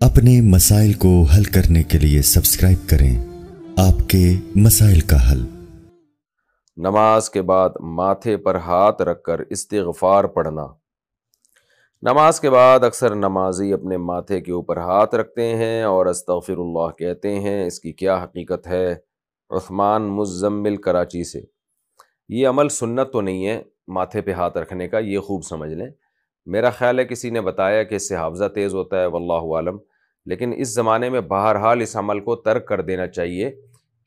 अपने मसाइल को हल करने के लिए सब्सक्राइब करें आपके मसाइल का हल। नमाज के बाद माथे पर हाथ रखकर इस्तिग़फ़ार पढ़ना। नमाज के बाद अक्सर नमाजी अपने माथे के ऊपर हाथ रखते हैं और अस्तग़फ़िरुल्लाह कहते हैं। इसकी क्या हकीकत है? उस्मान मुज़म्मिल कराची से। ये अमल सुन्नत तो नहीं है माथे पे हाथ रखने का, ये खूब समझ लें। मेरा ख़्याल है किसी ने बताया कि इससे हाफ़ज़ा तेज़ होता है, वल्लाहु आलम। लेकिन इस ज़माने में बहरहाल इस अमल को तर्क कर देना चाहिए,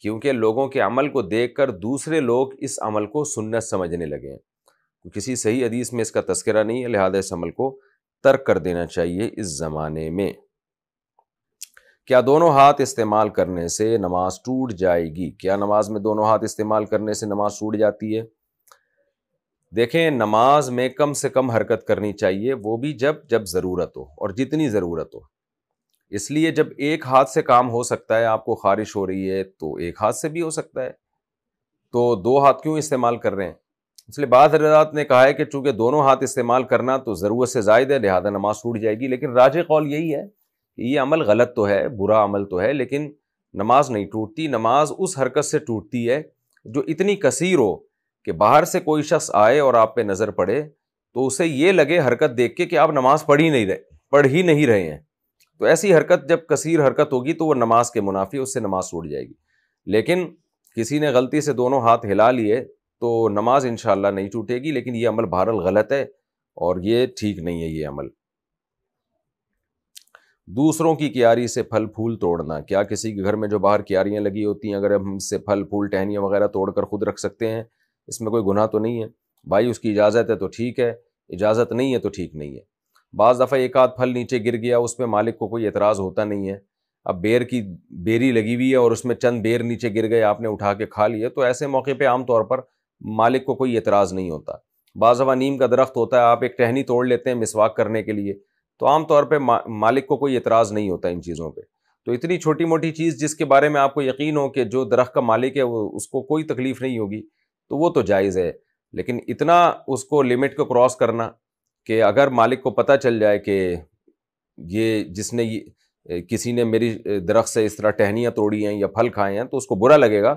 क्योंकि लोगों के अमल को देखकर दूसरे लोग इस अमल को सुन्नत समझने लगे हैं। किसी सही हदीस में इसका तज़किरा नहीं है, लिहाजा इस अमल को तर्क कर देना चाहिए इस ज़माने में। क्या दोनों हाथ इस्तेमाल करने से नमाज टूट जाएगी? क्या नमाज में दोनों हाथ इस्तेमाल करने से नमाज टूट जाती है? देखें, नमाज में कम से कम हरकत करनी चाहिए, वो भी जब ज़रूरत हो और जितनी ज़रूरत हो। इसलिए जब एक हाथ से काम हो सकता है, आपको खारिश हो रही है तो एक हाथ से भी हो सकता है, तो दो हाथ क्यों इस्तेमाल कर रहे हैं? इसलिए बाज़ हज़रात ने कहा है कि चूंकि दोनों हाथ इस्तेमाल करना तो ज़रूरत से ज़ायद है, लिहाजा नमाज टूट जाएगी। लेकिन राजिह कौल यही है कि ये अमल गलत तो है, बुरा अमल तो है, लेकिन नमाज नहीं टूटती। नमाज उस हरकत से टूटती है जो इतनी कसीर हो कि बाहर से कोई शख्स आए और आप पे नज़र पड़े तो उसे ये लगे हरकत देख के कि आप नमाज पढ़ ही नहीं रहे हैं। तो ऐसी हरकत जब कसीर हरकत होगी तो वो नमाज के मुनाफी, उससे नमाज टूट जाएगी। लेकिन किसी ने गलती से दोनों हाथ हिला लिए तो नमाज इंशाअल्लाह नहीं टूटेगी, लेकिन ये अमल बहरहाल गलत है और ये ठीक नहीं है ये अमल। दूसरों की क्यारी से फल फूल तोड़ना। क्या किसी के घर में जो बाहर क्यारियां लगी होती हैं, अगर हम इससे फल फूल टहनियाँ वगैरह तोड़कर खुद रख सकते हैं? इसमें कोई गुनाह तो नहीं है भाई। उसकी इजाज़त है तो ठीक है, इजाज़त नहीं है तो ठीक नहीं है। बाज़ दफ़ा एक आध फल नीचे गिर गया, उस पर मालिक को कोई एतराज़ होता नहीं है। अब बेर की बेरी लगी हुई है और उसमें चंद बेर नीचे गिर गए, आपने उठा के खा लिए, तो ऐसे मौके पे आम तौर पर मालिक को कोई एतराज़ नहीं होता। बाज़ दफ़ा नीम का दरख्त होता है, आप एक टहनी तोड़ लेते हैं मिसवाक करने के लिए, तो आम तौर पे मालिक को कोई एतराज़ नहीं होता इन चीज़ों पे। तो इतनी छोटी मोटी चीज़ जिसके बारे में आपको यकीन हो कि जो दरख्त का मालिक है वो उसको कोई तकलीफ़ नहीं होगी, तो वो तो जायज़ है। लेकिन इतना उसको लिमिट को क्रॉस करना कि अगर मालिक को पता चल जाए कि किसी ने मेरी दरख्त से इस तरह टहनियाँ तोड़ी हैं या फल खाए हैं तो उसको बुरा लगेगा,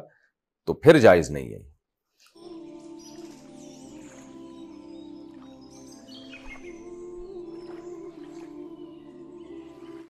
तो फिर जायज़ नहीं है।